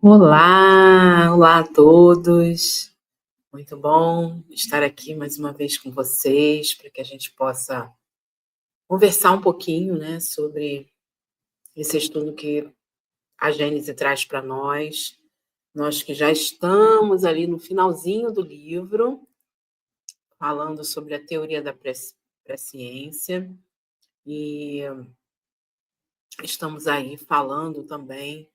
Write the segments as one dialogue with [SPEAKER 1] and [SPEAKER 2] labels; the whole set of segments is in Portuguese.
[SPEAKER 1] Olá, olá a todos. Muito bom estar aqui mais uma vez com vocês para que a gente possa conversar um pouquinho, né, sobre esse estudo que a Gênese traz para nós. Nós que já estamos ali no finalzinho do livro, falando sobre a teoria da presciência, e estamos aí falando também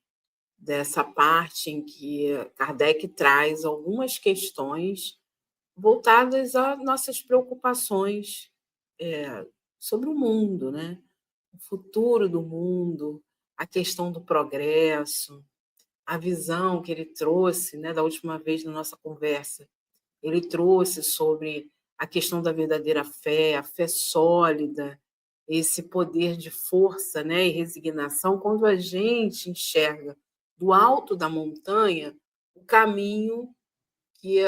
[SPEAKER 1] dessa parte em que Kardec traz algumas questões voltadas a nossas preocupações, sobre o mundo, né, o futuro do mundo, a questão do progresso, a visão que ele trouxe, né, da última vez na nossa conversa. Ele trouxe sobre a questão da verdadeira fé, a fé sólida, esse poder de força, né, e resignação, quando a gente enxerga do alto da montanha o caminho que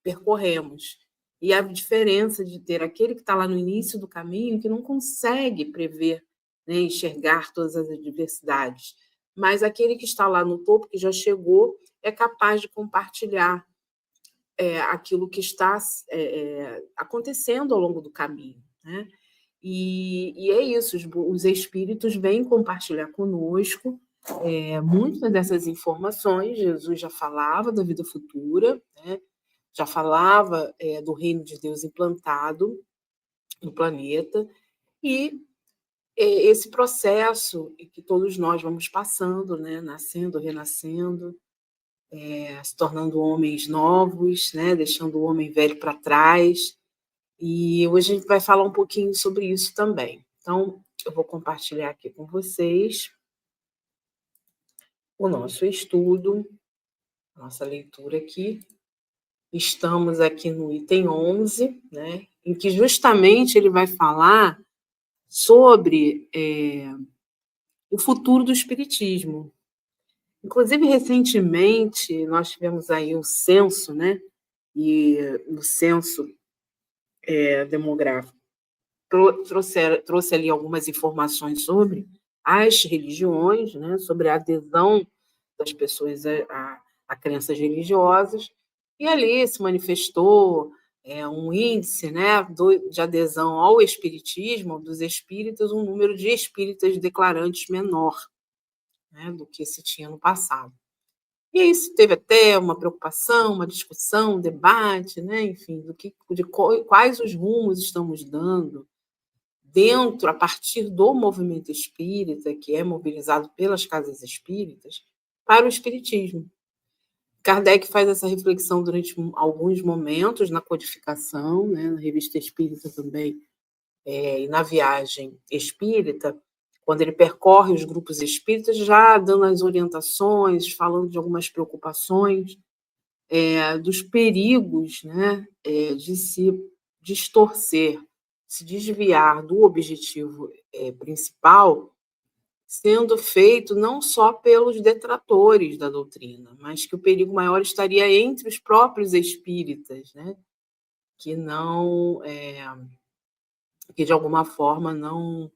[SPEAKER 1] percorremos. E a diferença de ter aquele que está lá no início do caminho, que não consegue prever, né, enxergar todas as adversidades, mas aquele que está lá no topo, que já chegou, é capaz de compartilhar aquilo que está acontecendo ao longo do caminho, né? E é isso, os espíritos vêm compartilhar conosco muitas dessas informações. Jesus já falava da vida futura, né? Já falava do reino de Deus implantado no planeta, e esse processo que todos nós vamos passando, né? Nascendo, renascendo, se tornando homens novos, né? Deixando o homem velho para trás. E hoje a gente vai falar um pouquinho sobre isso também. Então, eu vou compartilhar aqui com vocês o nosso estudo, nossa leitura aqui. Estamos aqui no item 11, né, em que justamente ele vai falar sobre o futuro do espiritismo. Inclusive, recentemente, nós tivemos aí o censo, né, e o censo demográfico trouxe ali algumas informações sobre as religiões, né, sobre a adesão das pessoas a crenças religiosas, e ali se manifestou um índice, né, de adesão ao espiritismo, dos espíritas, um número de espíritas declarantes menor, né, do que se tinha no passado. E isso teve até uma preocupação, uma discussão, um debate, né, enfim, quais os rumos estamos dando dentro, a partir do movimento espírita, que é mobilizado pelas casas espíritas, para o espiritismo. Kardec faz essa reflexão durante alguns momentos na codificação, né, na Revista Espírita também, e na Viagem Espírita, quando ele percorre os grupos espíritas, já dando as orientações, falando de algumas preocupações, dos perigos, né, de se distorcer, se desviar do objetivo principal, sendo feito não só pelos detratores da doutrina, mas que o perigo maior estaria entre os próprios espíritas, né, que não, que de alguma forma não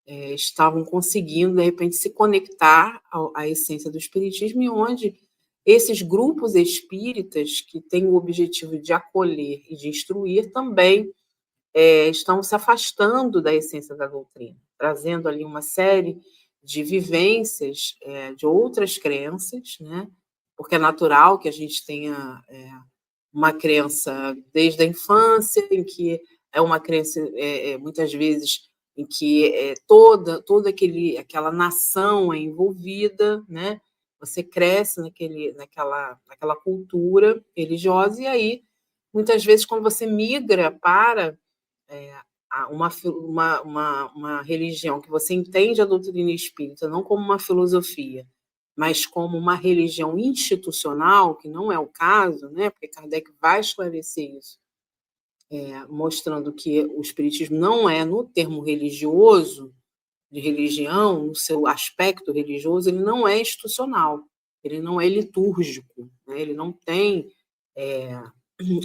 [SPEAKER 1] estavam conseguindo, de repente, se conectar à essência do espiritismo, e onde esses grupos espíritas, que têm o objetivo de acolher e de instruir, também estão se afastando da essência da doutrina, trazendo ali uma série de vivências de outras crenças, né? Porque é natural que a gente tenha uma crença desde a infância, em que é uma crença, muitas vezes, em que toda aquela nação é envolvida, né? Você cresce naquela cultura religiosa, e aí, muitas vezes, quando você migra para uma religião, que você entende a doutrina espírita não como uma filosofia, mas como uma religião institucional, que não é o caso, né? Porque Kardec vai esclarecer isso, mostrando que o espiritismo não é, no termo religioso, de religião, no seu aspecto religioso, ele não é institucional, ele não é litúrgico, né? Ele não tem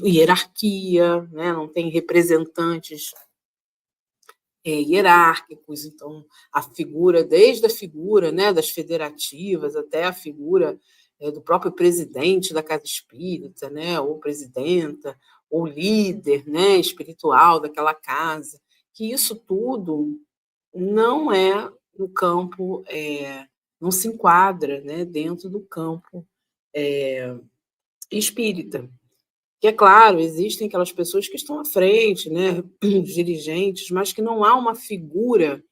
[SPEAKER 1] hierarquia, né? Não tem representantes hierárquicos. Então, a figura, desde a figura, né, das federativas até a figura do próprio presidente da casa espírita, né, ou presidenta, ou líder, né, espiritual daquela casa, que isso tudo não é no campo, não se enquadra, né, dentro do campo espírita. Que é claro, existem aquelas pessoas que estão à frente, né, os dirigentes, mas que não há uma figura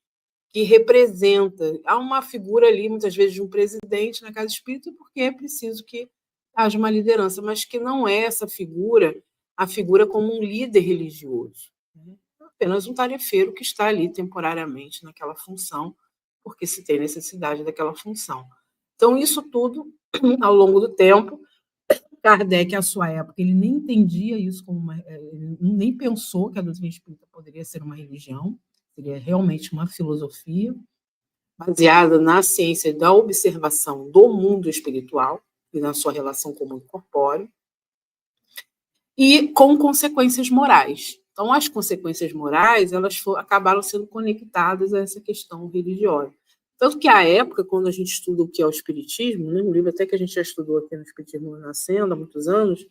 [SPEAKER 1] que representa. Há uma figura ali, muitas vezes, de um presidente na casa espírita, porque é preciso que haja uma liderança, mas que não é essa figura, a figura como um líder religioso. Né? Apenas um tarefeiro que está ali temporariamente naquela função, porque se tem necessidade daquela função. Então, isso tudo, ao longo do tempo, Kardec, à sua época, ele nem entendia isso como ele nem pensou que a doutrina espírita poderia ser uma religião, seria realmente uma filosofia baseada na ciência da observação do mundo espiritual e na sua relação com o mundo corpóreo, e com consequências morais. Então, as consequências morais, elas acabaram sendo conectadas a essa questão religiosa. Tanto que, à época, quando a gente estuda o que é o espiritismo, né, um livro até que a gente já estudou aqui no Espiritismo Nascendo há muitos anos,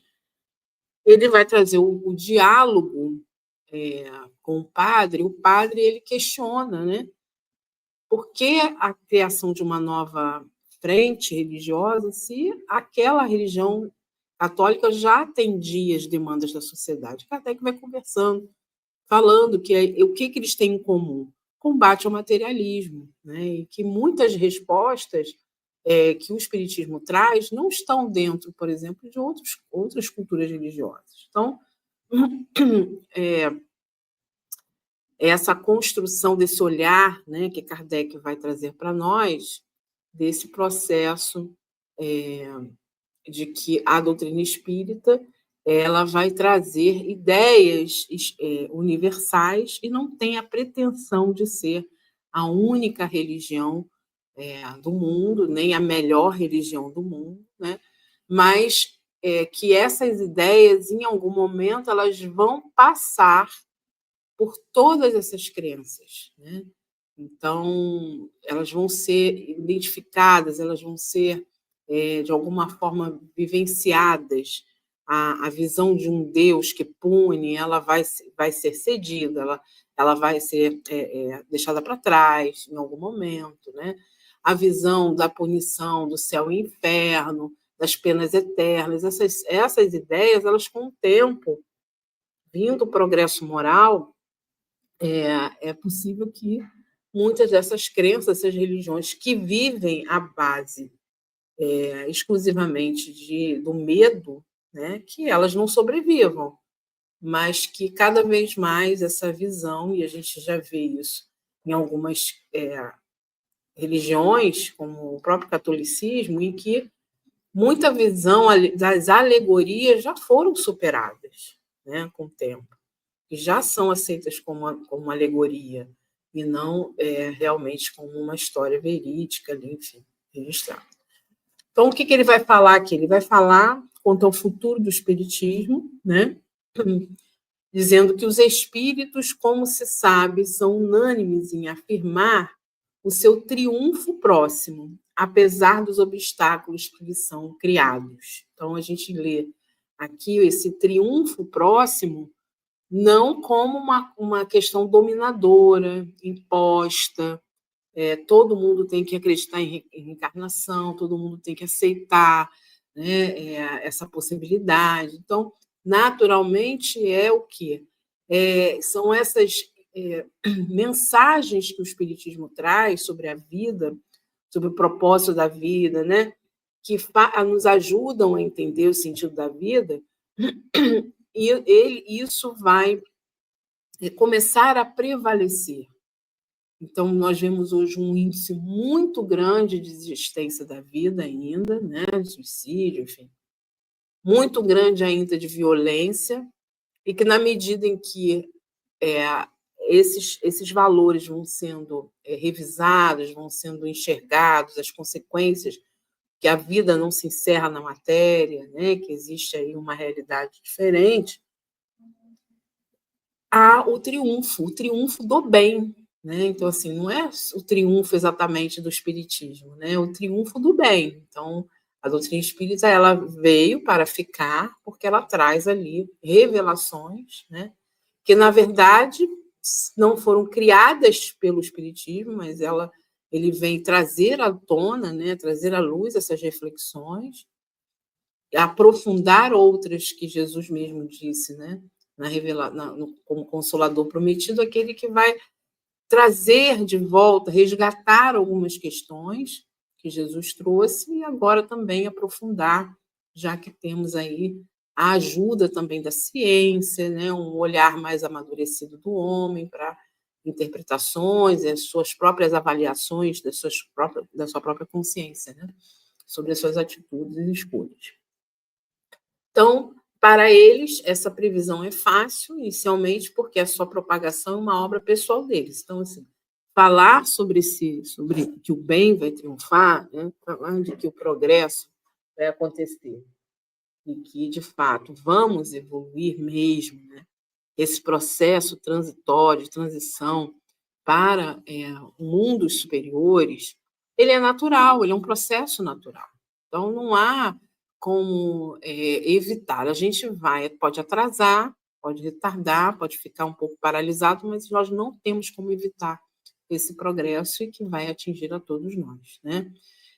[SPEAKER 1] ele vai trazer o diálogo com o padre ele questiona, né, por que a criação de uma nova frente religiosa se aquela religião católica já atendia as demandas da sociedade. Kardec vai conversando, falando que o que eles têm em comum? Combate ao materialismo, né? E que muitas respostas que o espiritismo traz não estão dentro, por exemplo, de outras culturas religiosas. Então, essa construção desse olhar, né, que Kardec vai trazer para nós, desse processo de que a doutrina espírita ela vai trazer ideias universais e não tem a pretensão de ser a única religião do mundo, nem a melhor religião do mundo, né? Mas que essas ideias, em algum momento, elas vão passar por todas essas crenças, né? Então, elas vão ser identificadas, elas vão ser, de alguma forma, vivenciadas. A visão de um Deus que pune, ela vai ser cedida, ela vai ser deixada para trás em algum momento, né? A visão da punição do céu e inferno, das penas eternas, essas ideias, elas com o tempo, vindo o progresso moral, é possível que muitas dessas crenças, essas religiões que vivem à base exclusivamente do medo, né, que elas não sobrevivam, mas que cada vez mais essa visão, e a gente já vê isso em algumas religiões, como o próprio catolicismo, em que muita visão das alegorias já foram superadas, né, com o tempo, que já são aceitas como alegoria, e não realmente como uma história verídica, ali, enfim, registrada. Então, o que ele vai falar aqui? Ele vai falar quanto ao futuro do espiritismo, né? Dizendo que os espíritos, como se sabe, são unânimes em afirmar o seu triunfo próximo, apesar dos obstáculos que lhes são criados. Então, a gente lê aqui esse triunfo próximo não como uma questão dominadora, imposta, todo mundo tem que acreditar em reencarnação, todo mundo tem que aceitar, né, essa possibilidade. Então, naturalmente, é o quê? São essas mensagens que o Espiritismo traz sobre a vida, sobre o propósito da vida, né, que nos ajudam a entender o sentido da vida, e isso vai começar a prevalecer. Então, nós vemos hoje um índice muito grande de desistência da vida ainda, né? Suicídio, enfim. Muito grande ainda de violência, e que, na medida em que esses valores vão sendo revisados, vão sendo enxergados, as consequências, que a vida não se encerra na matéria, né? Que existe aí uma realidade diferente, há o triunfo do bem, né? Então, assim, não é o triunfo exatamente do espiritismo, né? O triunfo do bem. Então, A doutrina espírita, ela veio para ficar, porque ela traz ali revelações, né, que, na verdade, não foram criadas pelo espiritismo, mas ele vem trazer à tona, né, trazer à luz essas reflexões, aprofundar outras que Jesus mesmo disse, né, como Consolador prometido, aquele que vai trazer de volta, resgatar algumas questões que Jesus trouxe e agora também aprofundar, já que temos aí a ajuda também da ciência, né, um olhar mais amadurecido do homem para interpretações, as suas próprias avaliações da sua própria consciência, né, sobre as suas atitudes e escolhas. Então, para eles, essa previsão é fácil, inicialmente, porque a sua propagação é uma obra pessoal deles. Então, assim, falar sobre que o bem vai triunfar, né, falar de que o progresso vai acontecer e que, de fato, vamos evoluir mesmo, né, esse processo transitório, de transição para mundos superiores, ele é natural, ele é um processo natural. Então, não há como evitar. A gente pode atrasar, pode retardar, pode ficar um pouco paralisado, mas nós não temos como evitar esse progresso e que vai atingir a todos nós, né?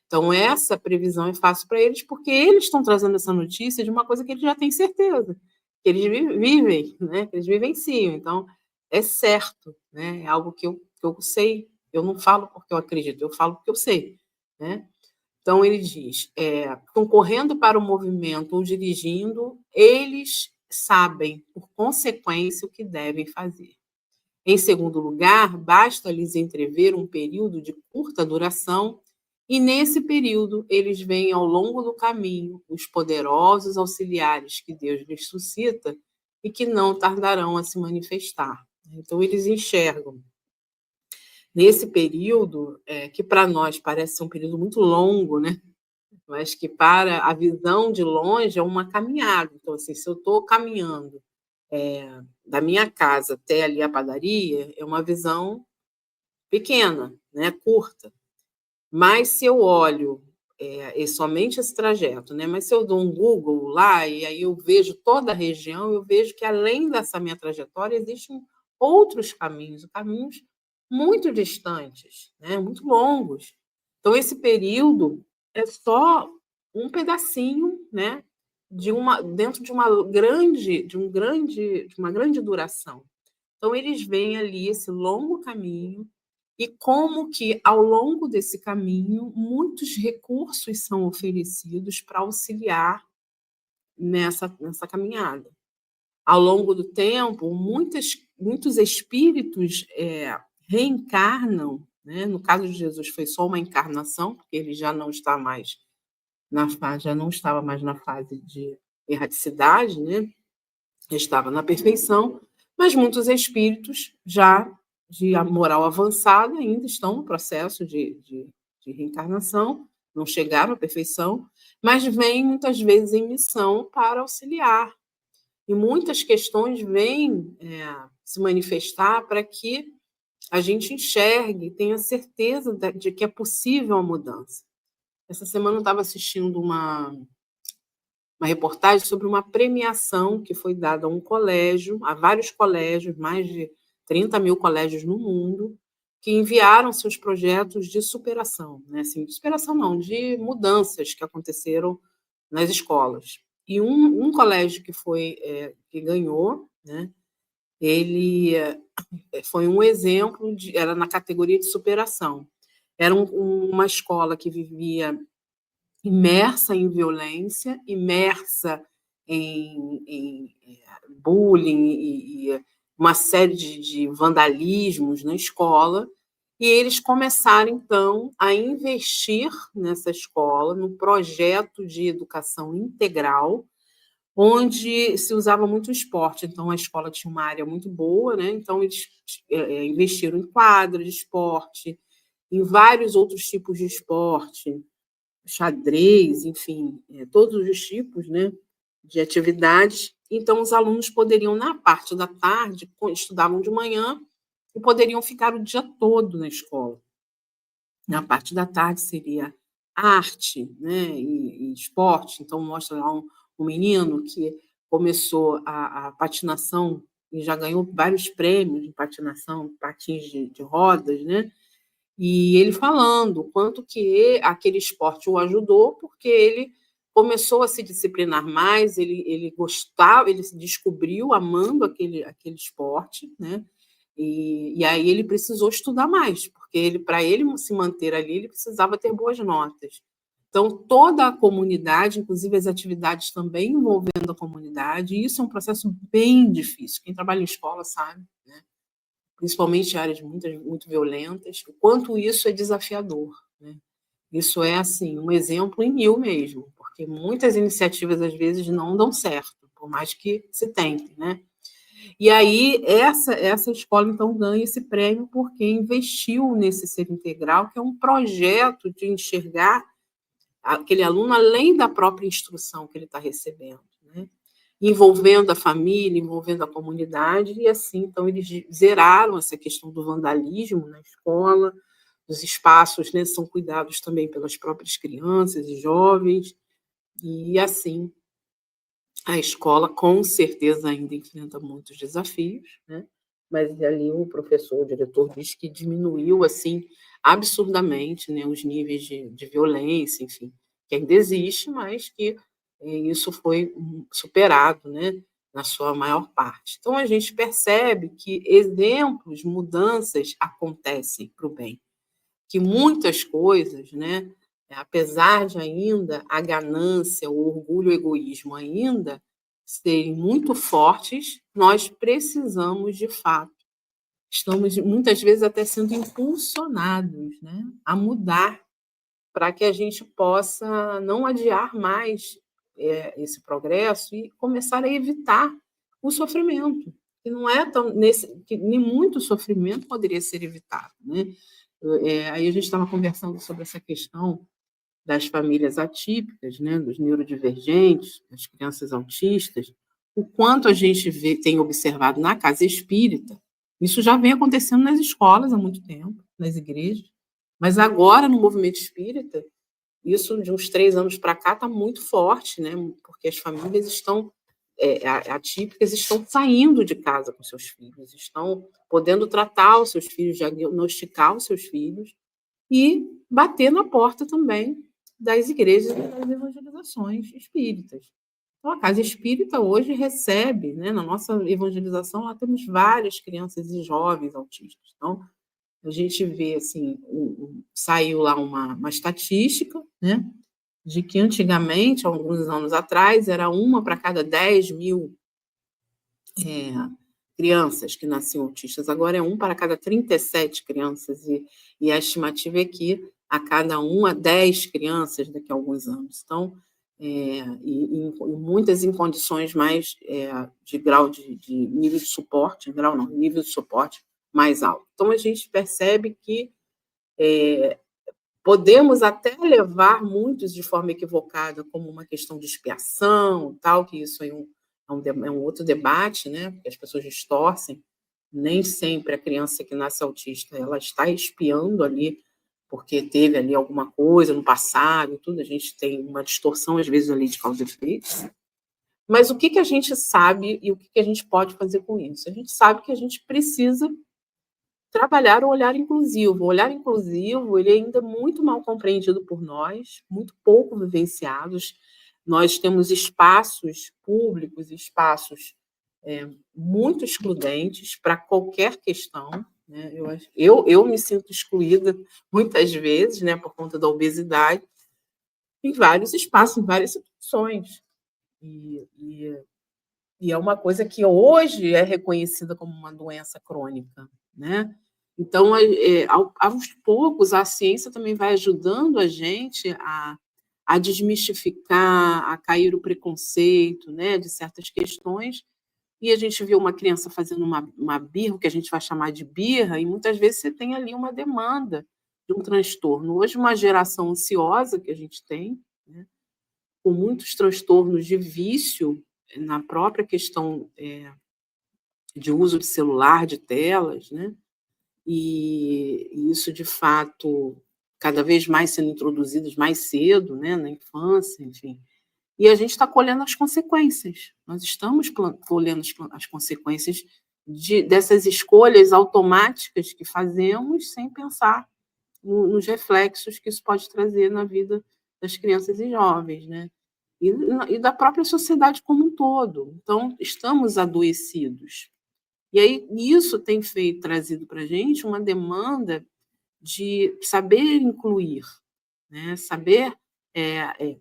[SPEAKER 1] Então, essa previsão é fácil para eles, porque eles estão trazendo essa notícia de uma coisa que eles já têm certeza, que eles vivem, né? Que eles vivenciam. Então, é certo, né? É algo que eu sei. Eu não falo porque eu acredito, eu falo porque eu sei, né? Então, ele diz, concorrendo para o movimento ou dirigindo, eles sabem, por consequência, o que devem fazer. Em segundo lugar, basta lhes entrever um período de curta duração, e nesse período eles veem ao longo do caminho os poderosos auxiliares que Deus lhes suscita e que não tardarão a se manifestar. Então, eles enxergam nesse período, que para nós parece ser um período muito longo, né? Mas que para a visão de longe é uma caminhada. Então, assim, se eu estou caminhando da minha casa até ali a padaria, é uma visão pequena, né? Curta. Mas se eu olho somente esse trajeto, né? Mas se eu dou um Google lá e aí eu vejo toda a região, eu vejo que além dessa minha trajetória existem outros caminhos muito distantes, né? Muito longos. Então esse período é só um pedacinho, né? Dentro de uma grande duração. Então eles veem ali esse longo caminho e como que, ao longo desse caminho, muitos recursos são oferecidos para auxiliar nessa caminhada. Ao longo do tempo, muitos espíritos reencarnam, né? No caso de Jesus, foi só uma encarnação, porque ele já não estava mais na fase de erraticidade, né? Estava na perfeição, mas muitos espíritos já de moral avançada ainda estão no processo de reencarnação, não chegaram à perfeição, mas vêm muitas vezes em missão para auxiliar. E muitas questões vêm se manifestar para que a gente enxergue, tenha certeza de que é possível a mudança. Essa semana eu estava assistindo uma reportagem sobre uma premiação que foi dada a vários colégios, mais de 30 mil colégios no mundo, que enviaram seus projetos de superação, né? Assim, de superação não, de mudanças que aconteceram nas escolas. E um colégio que ganhou, né? Ele foi um exemplo, era na categoria de superação. Era uma escola que vivia imersa em violência, imersa em bullying e uma série de vandalismos na escola, e eles começaram, então, a investir nessa escola, num projeto de educação integral, onde se usava muito o esporte. Então, a escola tinha uma área muito boa, né? Então, eles investiram em quadra de esporte, em vários outros tipos de esporte, xadrez, enfim, todos os tipos, né, de atividades. Então, os alunos poderiam, na parte da tarde, estudavam de manhã e poderiam ficar o dia todo na escola. Na parte da tarde seria arte, né, e esporte. Então, mostra lá um menino que começou a patinação e já ganhou vários prêmios de patinação, patins de rodas, né? E ele falando o quanto que aquele esporte o ajudou, porque ele começou a se disciplinar mais, ele gostava, ele se descobriu amando aquele esporte, né? E aí ele precisou estudar mais, porque para ele se manter ali, ele precisava ter boas notas. Então, toda a comunidade, inclusive as atividades também envolvendo a comunidade, e isso é um processo bem difícil. Quem trabalha em escola sabe, né? Principalmente em áreas muito violentas, o quanto isso é desafiador, né? Isso é, assim, um exemplo em mil mesmo, porque muitas iniciativas, às vezes, não dão certo, por mais que se tente, né? E aí, essa escola, então, ganha esse prêmio porque investiu nesse ser integral, que é um projeto de enxergar aquele aluno além da própria instrução que ele está recebendo, né? Envolvendo a família, envolvendo a comunidade, e assim, então, eles zeraram essa questão do vandalismo na escola, os espaços, né, são cuidados também pelas próprias crianças e jovens, e assim, a escola com certeza ainda enfrenta muitos desafios, né? Mas ali o professor, o diretor diz que diminuiu assim absurdamente, né, os níveis de violência, enfim, que ainda existe, mas que isso foi superado, né, na sua maior parte. Então a gente percebe que exemplos, mudanças acontecem para o bem, que muitas coisas, né, apesar de ainda a ganância, o orgulho, o egoísmo ainda serem muito fortes, nós precisamos, de fato, estamos muitas vezes até sendo impulsionados, né, a mudar para que a gente possa não adiar mais esse progresso e começar a evitar o sofrimento, que não é tão que nem muito sofrimento poderia ser evitado, né? Aí a gente estava conversando sobre essa questão das famílias atípicas, né, dos neurodivergentes, das crianças autistas, o quanto a gente tem observado na casa espírita, isso já vem acontecendo nas escolas há muito tempo, nas igrejas, mas agora no movimento espírita, isso de uns 3 anos para cá está muito forte, né, porque as famílias estão atípicas estão saindo de casa com seus filhos, estão podendo tratar os seus filhos, diagnosticar os seus filhos e bater na porta também das igrejas e das evangelizações espíritas. Então, a casa espírita hoje recebe, né, na nossa evangelização, lá temos várias crianças e jovens autistas. Então, a gente vê, assim, saiu lá uma estatística, né, de que antigamente, há alguns anos atrás, era uma para cada 10.000 crianças que nasciam autistas, agora é um para cada 37 crianças, e a estimativa é que a cada 1 a 10 crianças daqui a alguns anos. Então, e muitas em condições mais de grau de nível de suporte, grau não, nível de suporte mais alto. Então, a gente percebe que podemos até levar muitos de forma equivocada como uma questão de expiação, tal, que isso é um outro debate, né? Porque as pessoas distorcem. Nem sempre a criança que nasce autista ela está expiando ali porque teve ali alguma coisa no passado, tudo. A gente tem uma distorção às vezes ali de causa e efeito. Mas o que a gente sabe e o que a gente pode fazer com isso? A gente sabe que a gente precisa trabalhar o olhar inclusivo. O olhar inclusivo, ele ainda é muito mal compreendido por nós, muito pouco vivenciados. Nós temos espaços públicos, espaços muito excludentes para qualquer questão, né? Eu me sinto excluída muitas vezes, né, por conta da obesidade, em vários espaços, em várias situações. E é uma coisa que hoje é reconhecida como uma doença crônica, né? Então, aos poucos, a ciência também vai ajudando a gente a desmistificar, a cair o preconceito, né, de certas questões, e a gente vê uma criança fazendo uma birra, o que a gente vai chamar de birra, e muitas vezes você tem ali uma demanda de um transtorno. Hoje, uma geração ansiosa que a gente tem, né, com muitos transtornos de vício na própria questão de uso de celular, de telas, né? E isso, de fato, cada vez mais sendo introduzidas mais cedo, né, na infância, enfim. E a gente está colhendo as consequências. Nós estamos colhendo as consequências dessas escolhas automáticas que fazemos sem pensar nos reflexos que isso pode trazer na vida das crianças e jovens, né? E da própria sociedade como um todo. Então, estamos adoecidos. E aí, isso tem trazido para a gente uma demanda de saber incluir, né? Saber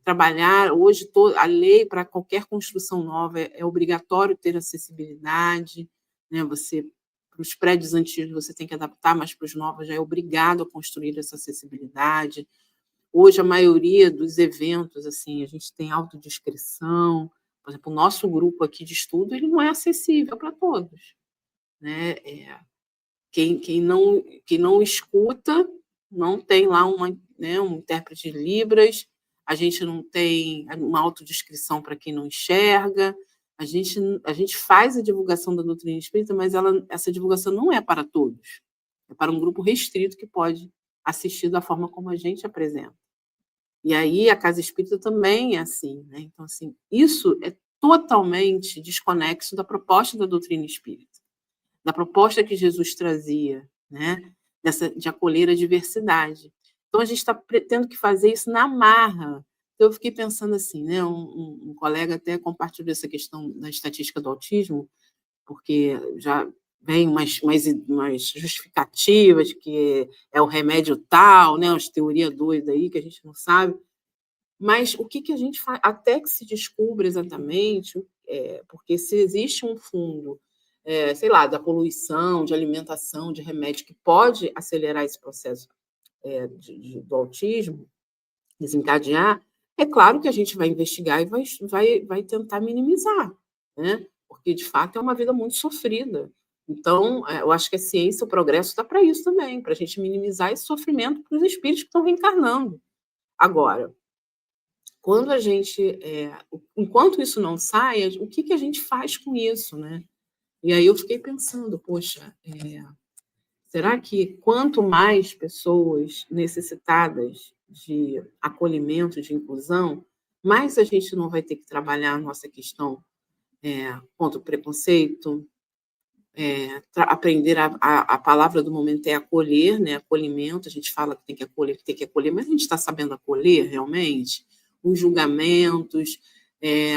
[SPEAKER 1] trabalhar. Hoje, a lei para qualquer construção nova é obrigatório ter acessibilidade, né? Para os prédios antigos você tem que adaptar, mas para os novos já é obrigado a construir essa acessibilidade. Hoje, a maioria dos eventos, assim, a gente tem autodescrição. Por exemplo, o nosso grupo aqui de estudo ele não é acessível para todos, né? Quem não escuta, não tem lá um intérprete de Libras, a gente não tem uma autodescrição para quem não enxerga, a gente faz a divulgação da doutrina espírita, mas essa divulgação não é para todos, é para um grupo restrito que pode assistir da forma como a gente apresenta. E aí a Casa Espírita também é assim, né? Então, assim, isso é totalmente desconexo da proposta da doutrina espírita, da proposta que Jesus trazia, né? De acolher a diversidade. Então, a gente está tendo que fazer isso na marra. Então, eu fiquei pensando assim, né? Um colega até compartilhou essa questão da estatística do autismo, porque já vem umas justificativas que é o remédio tal, né? As teorias doidas aí que a gente não sabe. Mas o que a gente faz, até que se descubra exatamente, porque se existe um fundo, sei lá, da poluição, de alimentação, de remédio, que pode acelerar esse processo do autismo, desencadear, é claro que a gente vai investigar e vai tentar minimizar, né? Porque, de fato, é uma vida muito sofrida. Então, eu acho que a ciência, o progresso está para isso também, para a gente minimizar esse sofrimento para os espíritos que estão reencarnando. Agora, quando a gente, enquanto isso não sai, o que a gente faz com isso, né? E aí eu fiquei pensando, poxa, será que quanto mais pessoas necessitadas de acolhimento, de inclusão, mais a gente não vai ter que trabalhar a nossa questão contra o preconceito, aprender a palavra do momento é acolher, né? Acolhimento, a gente fala que tem que acolher, mas a gente está sabendo acolher realmente? Os julgamentos,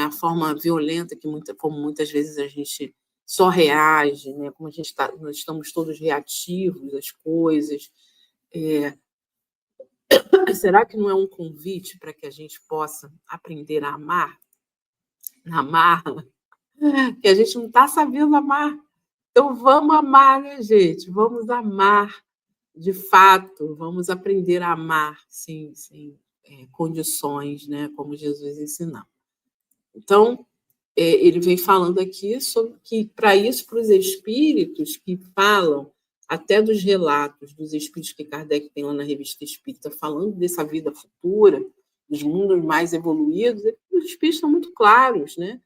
[SPEAKER 1] a forma violenta como muitas vezes a gente só reage, né? Como nós estamos todos reativos às coisas. Será que não é um convite para que a gente possa aprender a amar? Amar, que a gente não está sabendo amar. Então, vamos amar, né, gente? Vamos amar, de fato, vamos aprender a amar sem condições, né? Como Jesus ensinou. Então, ele vem falando aqui sobre que, para isso, para os espíritos que falam, até dos relatos dos espíritos que Kardec tem lá na Revista Espírita, falando dessa vida futura, dos mundos mais evoluídos, os espíritos são muito claros, né?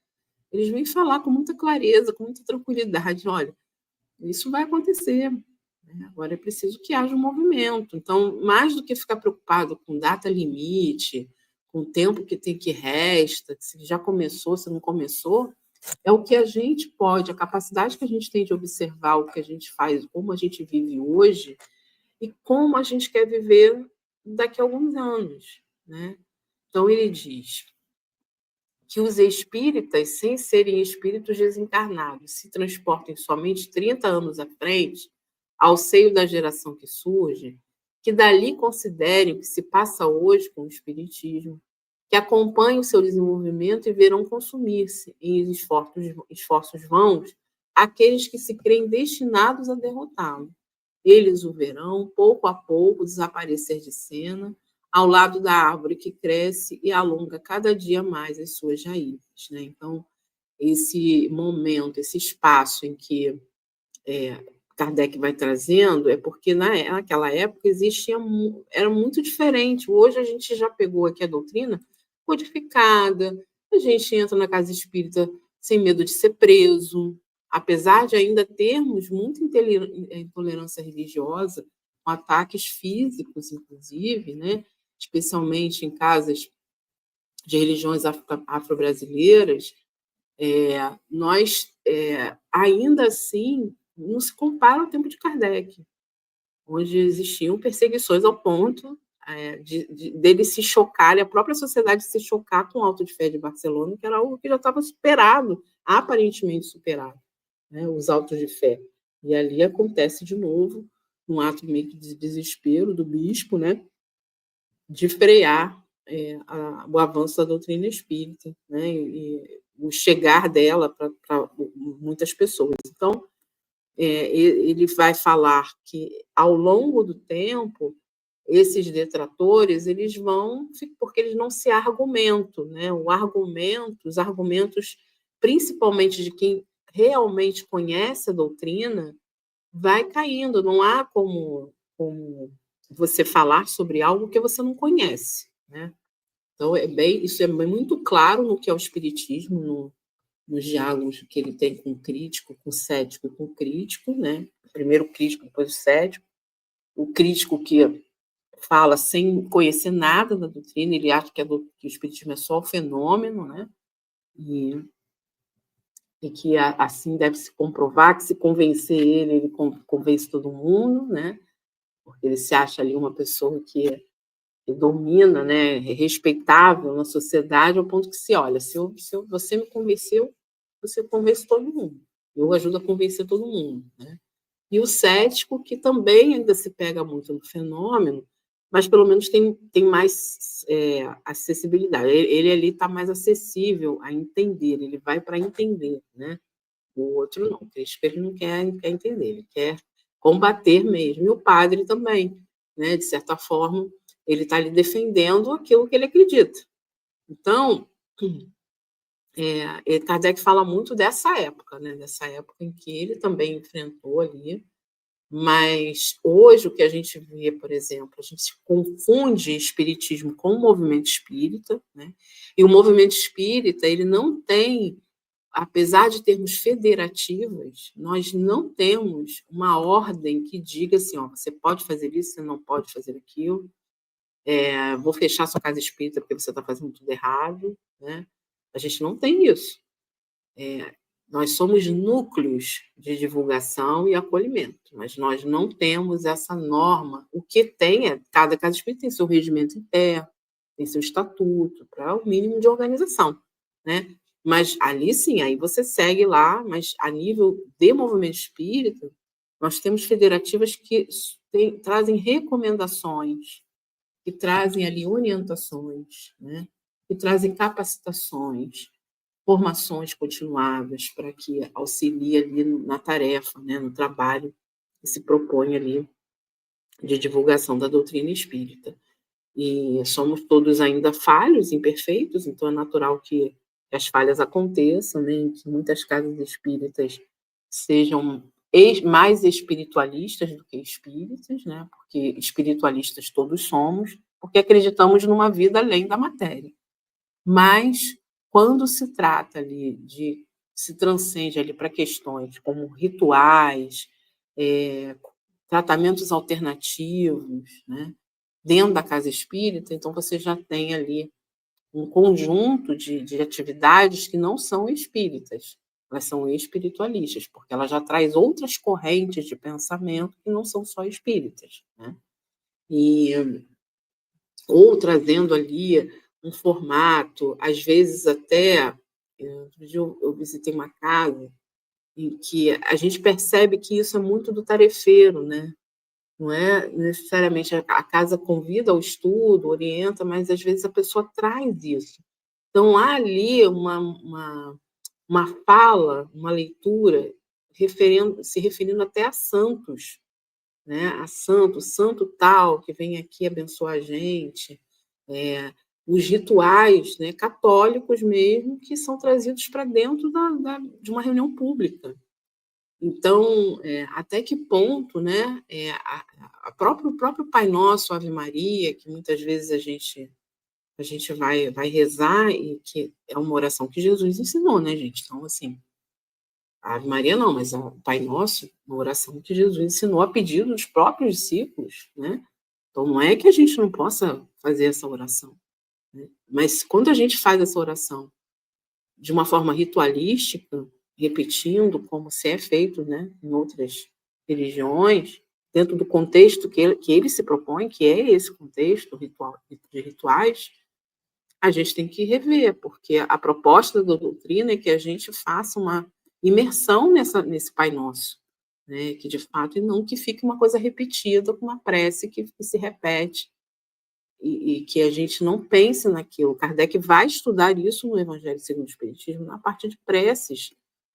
[SPEAKER 1] Eles vêm falar com muita clareza, com muita tranquilidade, olha, isso vai acontecer, né? Agora é preciso que haja um movimento. Então, mais do que ficar preocupado com data limite, com o tempo que resta, se já começou, se não começou, é o que a gente pode, a capacidade que a gente tem de observar o que a gente faz, como a gente vive hoje e como a gente quer viver daqui a alguns anos, né? Então, ele diz que os espíritas, sem serem espíritos desencarnados, se transportem somente 30 anos à frente, ao seio da geração que surge, que dali considerem o que se passa hoje com o espiritismo, que acompanhem o seu desenvolvimento e verão consumir-se em esforços vãos aqueles que se creem destinados a derrotá-lo. Eles o verão, pouco a pouco, desaparecer de cena, ao lado da árvore que cresce e alonga cada dia mais as suas raízes, né? Então, esse momento, esse espaço em que Kardec vai trazendo é porque naquela época era muito diferente. Hoje a gente já pegou aqui a doutrina codificada, a gente entra na casa espírita sem medo de ser preso, apesar de ainda termos muita intolerância religiosa, com ataques físicos, inclusive, né? Especialmente em casas de religiões afro-brasileiras, nós, ainda assim, não se compara ao tempo de Kardec, onde existiam perseguições ao ponto dele se chocar, e a própria sociedade se chocar com o auto de fé de Barcelona, que era algo que já estava superado, aparentemente superado, né, os autos de fé. E ali acontece de novo um ato meio que de desespero do bispo, né, de frear o avanço da doutrina espírita, né, e o chegar dela para muitas pessoas. Então, ele vai falar que, ao longo do tempo, esses detratores, eles vão, porque eles não se argumentam, né? Os argumentos, principalmente de quem realmente conhece a doutrina, vai caindo. Não há como você falar sobre algo que você não conhece, né? Então, isso é muito claro no que é o espiritismo, nos diálogos que ele tem com o crítico, com o cético e com o crítico, né? Primeiro o crítico, depois o cético. O crítico que fala sem conhecer nada da doutrina, ele acha que o espiritismo é só o fenômeno, né? E que assim deve se comprovar, que se convencer ele convence todo mundo, né? Porque ele se acha ali uma pessoa que domina, né? É respeitável na sociedade, ao ponto que olha, se você me convenceu, você convence todo mundo. Eu ajudo a convencer todo mundo, né? E o cético, que também ainda se pega muito no fenômeno, mas pelo menos tem mais acessibilidade. Ele ali está mais acessível a entender, ele vai para entender, né? O outro não, o crítico ele não quer entender, ele quer combater mesmo. E o padre também, né? De certa forma, ele está ali defendendo aquilo que ele acredita. Então, Kardec fala muito dessa época, né? Dessa época em que ele também enfrentou ali. Mas hoje o que a gente vê, por exemplo, a gente confunde espiritismo com o movimento espírita, né? E o movimento espírita, ele não tem, apesar de termos federativas, nós não temos uma ordem que diga assim, ó, você pode fazer isso, você não pode fazer aquilo, vou fechar sua casa espírita porque você está fazendo tudo errado, né? A gente não tem isso. Nós somos núcleos de divulgação e acolhimento, mas nós não temos essa norma. O que tem cada casa espírita tem seu regimento interno, tem seu estatuto, para o mínimo de organização, né? Mas ali sim, aí você segue lá, mas a nível de movimento espírita, nós temos federativas que trazem recomendações, que trazem ali orientações, né? Que trazem capacitações, formações continuadas para que auxilie ali na tarefa, né, no trabalho que se propõe ali de divulgação da doutrina espírita. E somos todos ainda falhos, imperfeitos, então é natural que as falhas aconteçam, né, que muitas casas espíritas sejam mais espiritualistas do que espíritas, né, porque espiritualistas todos somos, porque acreditamos numa vida além da matéria. Mas, quando se trata ali se transcende ali para questões como rituais, tratamentos alternativos, né, dentro da casa espírita, então você já tem ali um conjunto de atividades que não são espíritas, elas são espiritualistas, porque ela já traz outras correntes de pensamento que não são só espíritas, né? Ou trazendo ali um formato, às vezes até, outro dia eu visitei uma casa em que a gente percebe que isso é muito do tarefeiro, né? Não é necessariamente a casa convida ao estudo, orienta, mas às vezes a pessoa traz isso. Então, há ali uma fala, uma leitura se referindo até a santos, né? A santo tal, que vem aqui abençoar a gente, os rituais, né, católicos mesmo, que são trazidos para dentro de uma reunião pública. Então, até que ponto, né, o próprio Pai Nosso, Ave Maria, que muitas vezes a gente vai rezar, e que é uma oração que Jesus ensinou, né, gente? Então, assim, a Ave Maria não, mas o Pai Nosso, uma oração que Jesus ensinou a pedido dos próprios discípulos, né? Então, não é que a gente não possa fazer essa oração, né? Mas quando a gente faz essa oração de uma forma ritualística, repetindo como se é feito, né, em outras religiões, dentro do contexto que ele se propõe, que é esse contexto ritual, de rituais, a gente tem que rever, porque a proposta da doutrina é que a gente faça uma imersão nesse Pai Nosso, né, que de fato, e não que fique uma coisa repetida, com uma prece que se repete, e que a gente não pense naquilo. Kardec vai estudar isso no Evangelho segundo o Espiritismo, a partir de preces,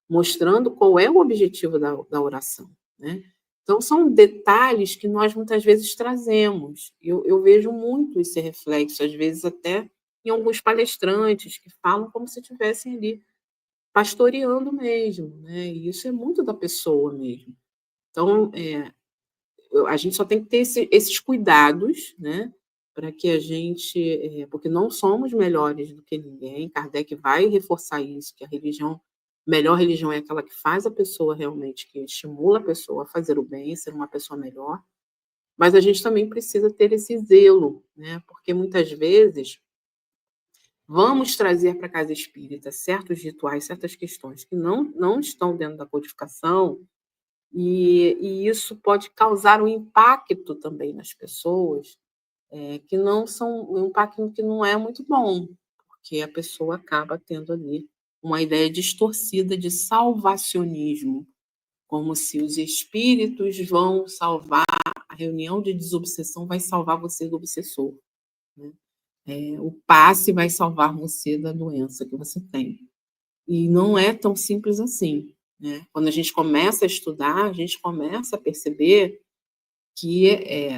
[SPEAKER 1] mostrando qual é o objetivo da oração, né? Então, são detalhes que nós muitas vezes trazemos. Eu vejo muito esse reflexo, às vezes até em alguns palestrantes que falam como se estivessem ali pastoreando mesmo, né? E isso é muito da pessoa mesmo. Então, a gente só tem que ter esses cuidados, né? Para que a gente, porque não somos melhores do que ninguém, Kardec vai reforçar isso, que a melhor religião é aquela que faz a pessoa realmente, que estimula a pessoa a fazer o bem, ser uma pessoa melhor, mas a gente também precisa ter esse zelo, né? Porque muitas vezes vamos trazer para a casa espírita certos rituais, certas questões que não estão dentro da codificação, e isso pode causar um impacto também nas pessoas, que não são um impacto que não é muito bom, porque a pessoa acaba tendo ali uma ideia distorcida de salvacionismo, como se os espíritos vão salvar, a reunião de desobsessão vai salvar você do obsessor, né? O passe vai salvar você da doença que você tem. E não é tão simples assim, né? Quando a gente começa a estudar, a gente começa a perceber que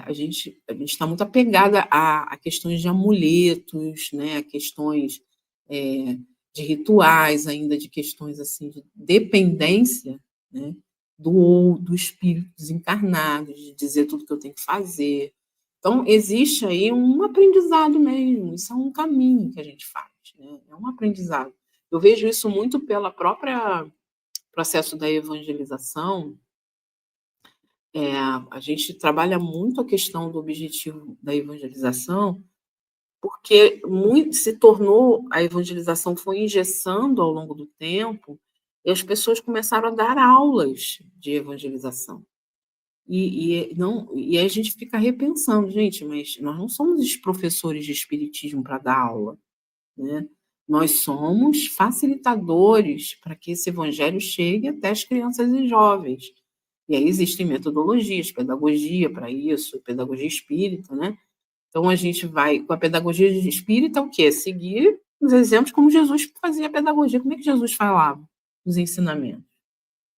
[SPEAKER 1] a gente está muito apegada a questões de amuletos, né? A questões de rituais, ainda de questões assim de dependência, né? Do espírito desencarnado, de dizer tudo que eu tenho que fazer. Então, existe aí um aprendizado mesmo, isso é um caminho que a gente faz, né? É um aprendizado. Eu vejo isso muito pela própria processo da evangelização. A gente trabalha muito a questão do objetivo da evangelização, porque muito se tornou, a evangelização foi engessando ao longo do tempo, e as pessoas começaram a dar aulas de evangelização. E aí a gente fica repensando, gente, mas nós não somos os professores de espiritismo para dar aula, né? Nós somos facilitadores para que esse evangelho chegue até as crianças e jovens. E aí existem metodologias, pedagogia para isso, pedagogia espírita, né? Então a gente vai, com a pedagogia espírita, o quê? Seguir os exemplos como Jesus fazia a pedagogia. Como é que Jesus falava os ensinamentos?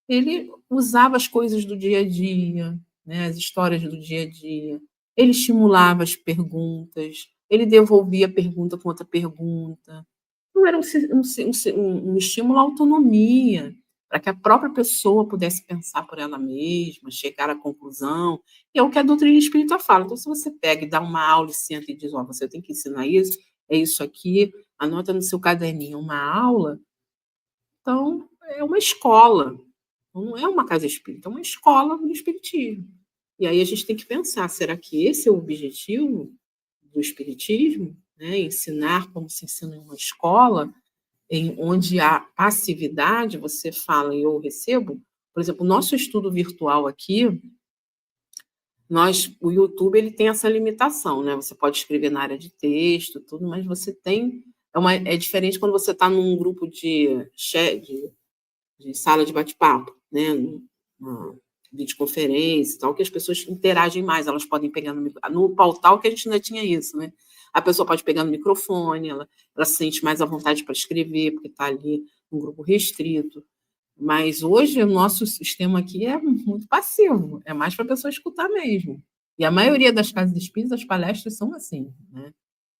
[SPEAKER 1] Ele usava as coisas do dia a dia, né? As histórias do dia a dia. Ele estimulava as perguntas, ele devolvia a pergunta com outra pergunta. Não era um estímulo à autonomia, para que a própria pessoa pudesse pensar por ela mesma, chegar à conclusão. E é o que a doutrina espírita fala. Então, se você pega e dá uma aula e senta e diz, você tem que ensinar isso, é isso aqui, anota no seu caderninho uma aula, então é uma escola, não é uma casa espírita, é uma escola do espiritismo. E aí a gente tem que pensar, será que esse é o objetivo do espiritismo? Né? Ensinar como se ensina em uma escola, onde há passividade, você fala e eu recebo. Por exemplo, o nosso estudo virtual aqui, o YouTube ele tem essa limitação, né? Você pode escrever na área de texto, tudo, mas você tem. É diferente quando você está num grupo de chat, de sala de bate-papo, né? Uma videoconferência e tal, que as pessoas interagem mais, elas podem pegar no Pautal, que a gente ainda tinha isso, né? A pessoa pode pegar no microfone, ela se sente mais à vontade para escrever, porque está ali num grupo restrito. Mas hoje o nosso sistema aqui é muito passivo, é mais para a pessoa escutar mesmo. E a maioria das casas espíritas, as palestras são assim, né?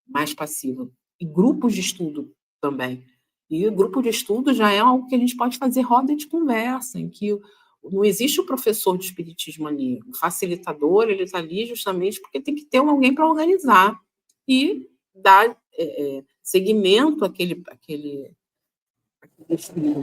[SPEAKER 1] Mais passiva. E grupos de estudo também. E o grupo de estudo já é algo que a gente pode fazer roda de conversa, em que não existe o professor de espiritismo ali. O facilitador, ele está ali justamente porque tem que ter alguém para organizar e dar seguimento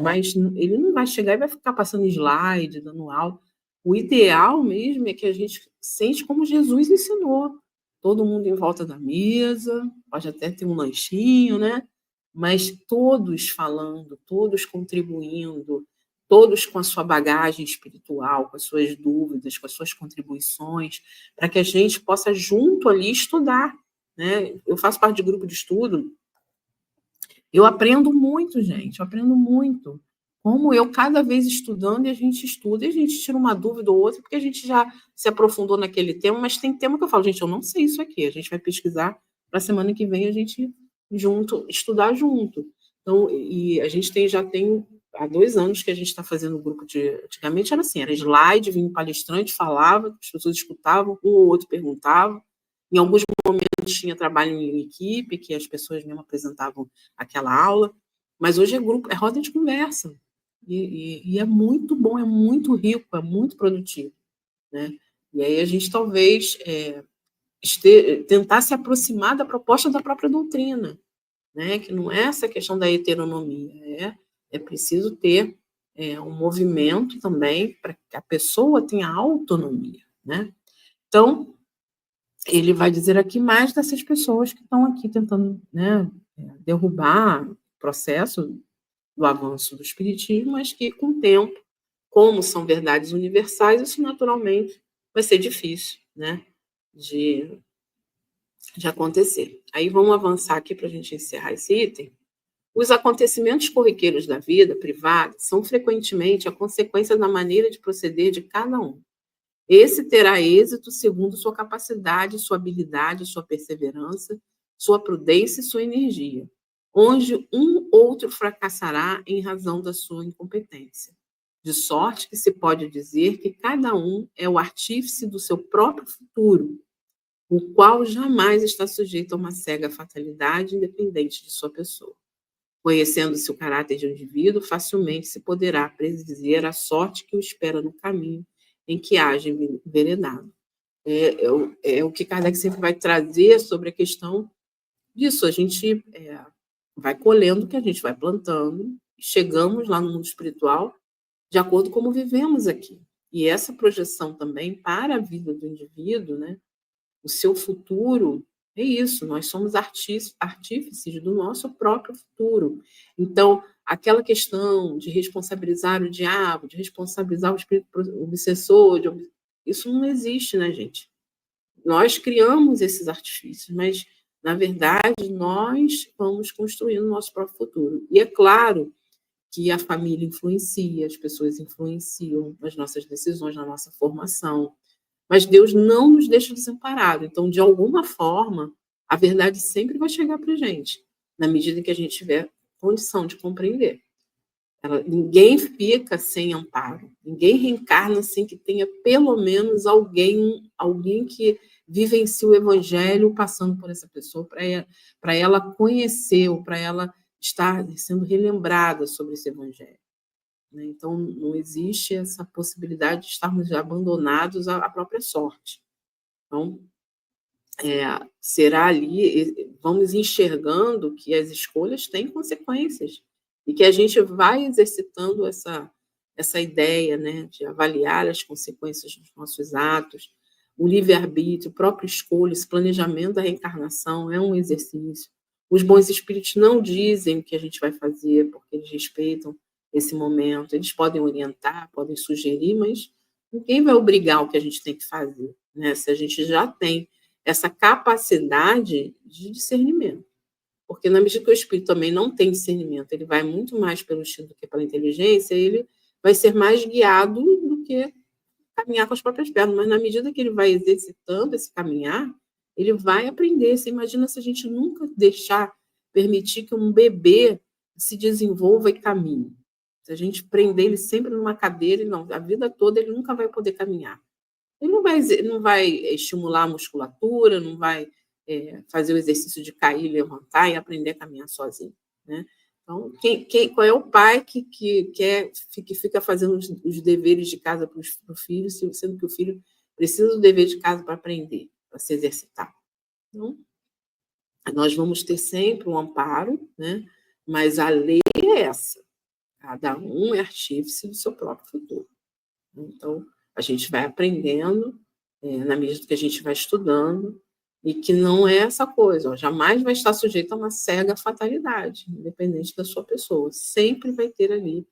[SPEAKER 1] mas ele não vai chegar e vai ficar passando slide, dando aula. O ideal mesmo é que a gente sente como Jesus ensinou. Todo mundo em volta da mesa, pode até ter um lanchinho, né? Mas todos falando, todos contribuindo, todos com a sua bagagem espiritual, com as suas dúvidas, com as suas contribuições, para que a gente possa junto ali estudar, né? Eu faço parte de grupo de estudo, eu aprendo muito, gente, eu aprendo muito. Como eu, cada vez estudando, e a gente estuda, e a gente tira uma dúvida ou outra, porque a gente já se aprofundou naquele tema, mas tem tema que eu falo, gente, eu não sei isso aqui, a gente vai pesquisar para a semana que vem a gente junto, estudar junto. Então, e a gente já tem há 2 anos que a gente está fazendo o grupo de. Antigamente era assim, era slide, vinha um palestrante, falava, as pessoas escutavam, um ou outro perguntava. Em alguns tinha trabalho em equipe, que as pessoas mesmo apresentavam aquela aula, mas hoje é grupo, é roda de conversa. E é muito bom, é muito rico, é muito produtivo. Né? E aí a gente talvez tentar se aproximar da proposta da própria doutrina, né? Que não é essa questão da heteronomia, é preciso ter um movimento também para que a pessoa tenha autonomia. Né? Então, ele vai dizer aqui mais dessas pessoas que estão aqui tentando, né, derrubar o processo do avanço do espiritismo, mas que, com o tempo, como são verdades universais, isso naturalmente vai ser difícil, né, de acontecer. Aí vamos avançar aqui para a gente encerrar esse item. Os acontecimentos corriqueiros da vida privada são frequentemente a consequência da maneira de proceder de cada um. Esse terá êxito segundo sua capacidade, sua habilidade, sua perseverança, sua prudência e sua energia, onde um outro fracassará em razão da sua incompetência. De sorte que se pode dizer que cada um é o artífice do seu próprio futuro, o qual jamais está sujeito a uma cega fatalidade independente de sua pessoa. Conhecendo-se o caráter de um indivíduo, facilmente se poderá predizer a sorte que o espera no caminho em que age enveredado. É o que Kardec sempre vai trazer sobre a questão disso. A gente vai colhendo o que a gente vai plantando, chegamos lá no mundo espiritual de acordo com como vivemos aqui. E essa projeção também para a vida do indivíduo, né, o seu futuro, é isso, nós somos artífices do nosso próprio futuro. Então, aquela questão de responsabilizar o diabo, de responsabilizar o espírito obsessor, isso não existe, né, gente? Nós criamos esses artifícios, mas, na verdade, nós vamos construindo o nosso próprio futuro. E é claro que a família influencia, as pessoas influenciam nas nossas decisões, na nossa formação, mas Deus não nos deixa desamparados. Então, de alguma forma, a verdade sempre vai chegar para a gente, na medida em que a gente tiver condição de compreender. Ninguém fica sem amparo, ninguém reencarna sem que tenha pelo menos alguém que vivencie o evangelho passando por essa pessoa, para ela conhecer, ou para ela estar sendo relembrada sobre esse evangelho. Então, não existe essa possibilidade de estarmos abandonados à própria sorte. Então, será ali, vamos enxergando que as escolhas têm consequências e que a gente vai exercitando essa ideia, né, de avaliar as consequências dos nossos atos, o livre-arbítrio, a própria escolha, esse planejamento da reencarnação é um exercício. Os bons espíritos não dizem o que a gente vai fazer, porque eles respeitam esse momento. Eles podem orientar, podem sugerir, mas ninguém vai obrigar o que a gente tem que fazer, né? Se a gente já tem essa capacidade de discernimento. Porque na medida que o espírito também não tem discernimento, ele vai muito mais pelo instinto do que pela inteligência, ele vai ser mais guiado do que caminhar com as próprias pernas. Mas na medida que ele vai exercitando esse caminhar, ele vai aprender. Você imagina se a gente nunca permitir que um bebê se desenvolva e caminhe. Se a gente prender ele sempre numa cadeira, a vida toda ele nunca vai poder caminhar. Ele não vai estimular a musculatura, não vai fazer o exercício de cair, levantar e aprender a caminhar sozinho. Né? Então, qual é o pai que fica fazendo os deveres de casa para o filho, sendo que o filho precisa do dever de casa para aprender, para se exercitar? Então, nós vamos ter sempre um amparo, né? Mas a lei é essa. Cada um é artífice do seu próprio futuro. Então, a gente vai aprendendo, na medida que a gente vai estudando, e que não é essa coisa, ó, jamais vai estar sujeito a uma cega fatalidade, independente da sua pessoa. Sempre vai ter ali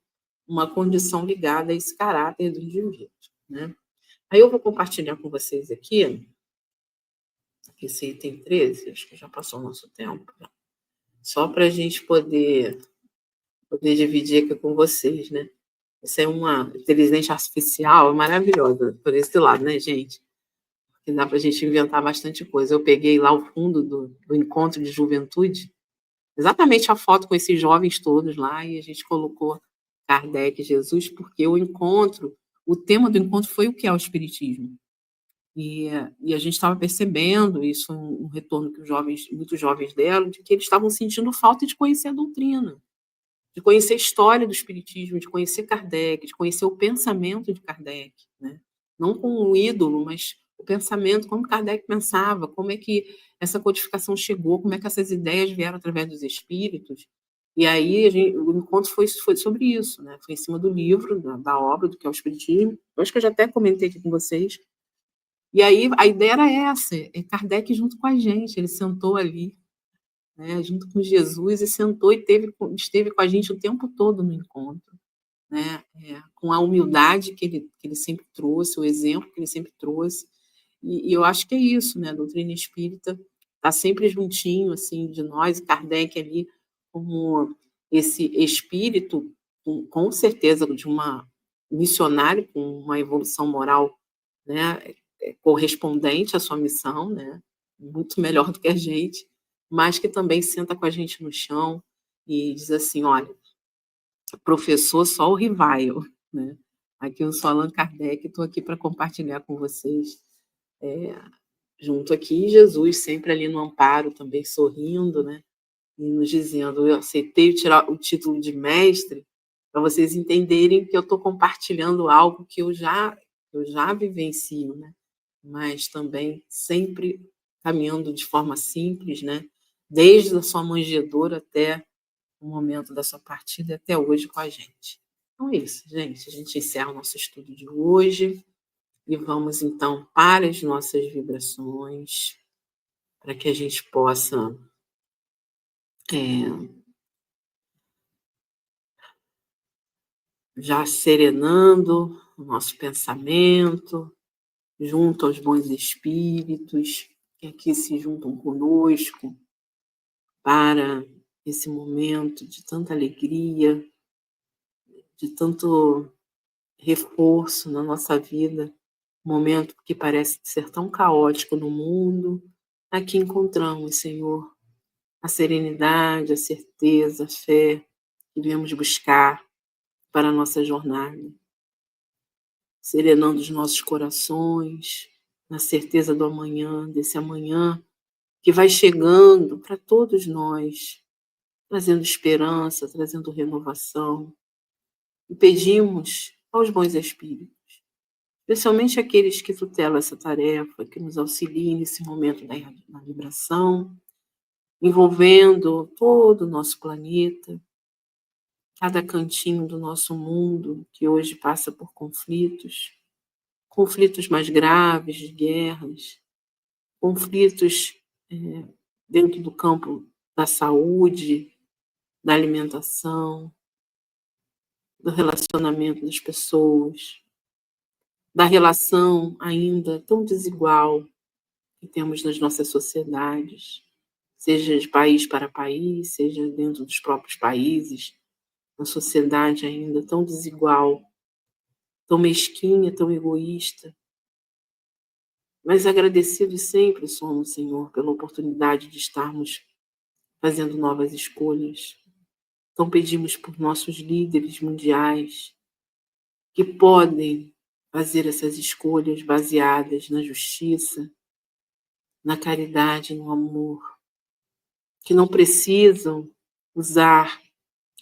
[SPEAKER 1] uma condição ligada a esse caráter do indivíduo, né? Aí eu vou compartilhar com vocês aqui, esse item 13, acho que já passou o nosso tempo, né? Só para a gente poder dividir aqui com vocês, né? Isso é uma inteligência artificial maravilhosa por esse lado, né, gente? Que dá para a gente inventar bastante coisa. Eu peguei lá o fundo do encontro de juventude, exatamente a foto com esses jovens todos lá, e a gente colocou Kardec e Jesus, porque o tema do encontro foi o que é o Espiritismo. E a gente estava percebendo isso, um retorno que muitos jovens deram, de que eles estavam sentindo falta de conhecer a doutrina, de conhecer a história do Espiritismo, de conhecer Kardec, de conhecer o pensamento de Kardec, né? Não como um ídolo, mas o pensamento, como Kardec pensava, como é que essa codificação chegou, como é que essas ideias vieram através dos espíritos. E aí o encontro foi sobre isso, né? Foi em cima do livro, da obra, do que é o Espiritismo. Eu acho que eu já até comentei aqui com vocês. E aí a ideia era essa, Kardec junto com a gente, ele sentou ali, né, junto com Jesus, e sentou e esteve com a gente o tempo todo no encontro, né, com a humildade que ele sempre trouxe, o exemplo que ele sempre trouxe, e eu acho que é isso, né, a doutrina espírita está sempre juntinho, assim, de nós, e Kardec ali como esse espírito, com certeza, de uma missionário com uma evolução moral, né, correspondente à sua missão, né, muito melhor do que a gente, mas que também senta com a gente no chão e diz assim: olha, professor, só o rival, né? Aqui eu sou Allan Kardec, estou aqui para compartilhar com vocês, junto aqui, Jesus sempre ali no amparo, também sorrindo, né? E nos dizendo: eu aceitei tirar o título de mestre para vocês entenderem que eu estou compartilhando algo que eu já vivencio, né? Mas também sempre caminhando de forma simples, né? Desde a sua manjedoura até o momento da sua partida, até hoje com a gente. Então é isso, gente. A gente encerra o nosso estudo de hoje e vamos então para as nossas vibrações, para que a gente possa já serenando o nosso pensamento, junto aos bons espíritos que aqui se juntam conosco para esse momento de tanta alegria, de tanto reforço na nossa vida, um momento que parece ser tão caótico no mundo. Aqui encontramos, Senhor, a serenidade, a certeza, a fé que viemos buscar para a nossa jornada, serenando os nossos corações, na certeza do amanhã, desse amanhã que vai chegando para todos nós, trazendo esperança, trazendo renovação. E pedimos aos bons espíritos, especialmente aqueles que tutelam essa tarefa, que nos auxiliem nesse momento da vibração, envolvendo todo o nosso planeta, cada cantinho do nosso mundo que hoje passa por conflitos mais graves, de guerras, conflitos dentro do campo da saúde, da alimentação, do relacionamento das pessoas, da relação ainda tão desigual que temos nas nossas sociedades, seja de país para país, seja dentro dos próprios países, uma sociedade ainda tão desigual, tão mesquinha, tão egoísta. Mas agradecidos sempre somos, Senhor, pela oportunidade de estarmos fazendo novas escolhas. Então pedimos por nossos líderes mundiais que podem fazer essas escolhas baseadas na justiça, na caridade, no amor, que não precisam usar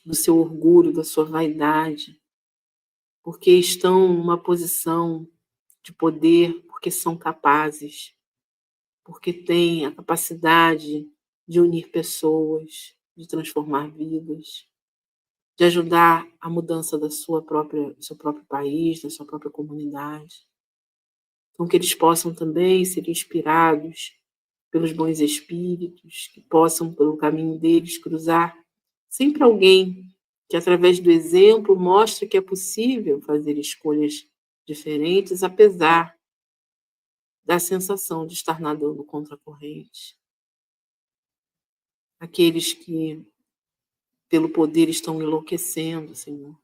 [SPEAKER 1] do seu orgulho, da sua vaidade, porque estão numa posição de poder, porque são capazes, porque têm a capacidade de unir pessoas, de transformar vidas. de ajudar a mudança do seu próprio país, da sua própria comunidade. Então, que eles possam também ser inspirados pelos bons espíritos, que possam, pelo caminho deles, cruzar sempre alguém que, através do exemplo, mostre que é possível fazer escolhas diferentes, apesar da sensação de estar nadando contra a corrente. Aqueles que, pelo poder, estão enlouquecendo, Senhor,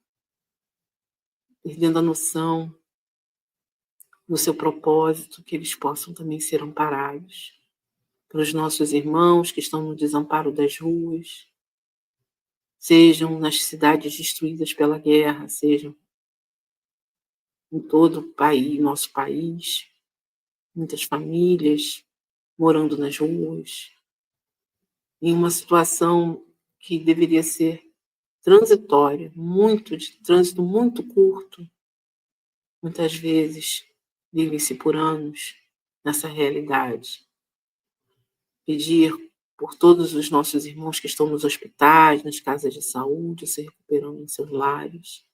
[SPEAKER 1] perdendo a noção do seu propósito, que eles possam também ser amparados pelos nossos irmãos que estão no desamparo das ruas, sejam nas cidades destruídas pela guerra, sejam em todo o país, nosso país, muitas famílias morando nas ruas, em uma situação que deveria ser transitória, de trânsito muito curto, muitas vezes vivem-se por anos nessa realidade. Pedir por todos os nossos irmãos que estão nos hospitais, nas casas de saúde, se recuperando em seus lares,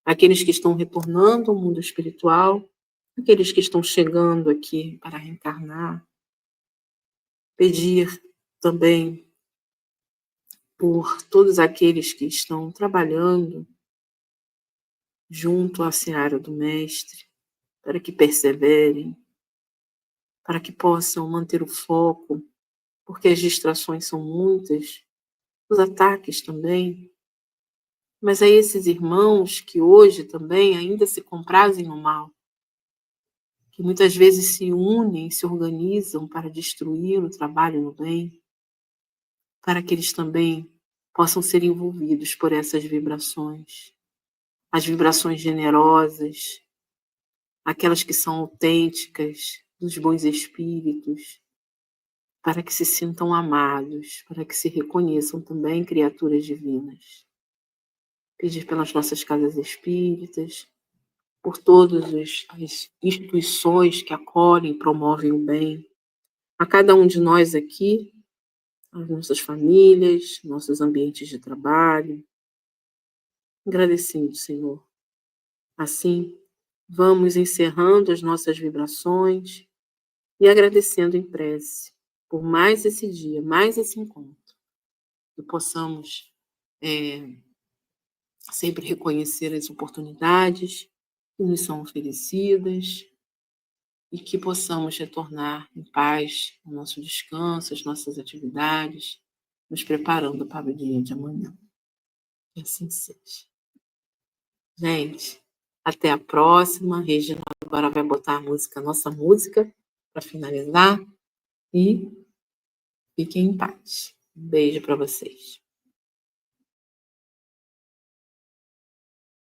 [SPEAKER 1] aqueles que estão retornando ao mundo espiritual, aqueles que estão chegando aqui para reencarnar. Pedir também por todos aqueles que estão trabalhando junto à seara do Mestre, para que perseverem, para que possam manter o foco, porque as distrações são muitas, os ataques também. Mas a esses irmãos que hoje também ainda se comprazem no mal, que muitas vezes se unem, se organizam para destruir o trabalho no bem, para que eles também possam ser envolvidos por essas vibrações, as vibrações generosas, aquelas que são autênticas, dos bons espíritos, para que se sintam amados, para que se reconheçam também criaturas divinas. Pedir pelas nossas casas espíritas, por todas as instituições que acolhem e promovem o bem, a cada um de nós aqui, as nossas famílias, nossos ambientes de trabalho, agradecendo, Senhor. Assim, vamos encerrando as nossas vibrações e agradecendo em prece por mais esse dia, mais esse encontro, que possamos sempre reconhecer as oportunidades que nos são oferecidas e que possamos retornar em paz ao nosso descanso, às nossas atividades, nos preparando para o dia de amanhã. Que assim seja. Gente, até a próxima. Regina agora vai botar a música, nossa música, para finalizar. E fiquem em paz. Um beijo para vocês.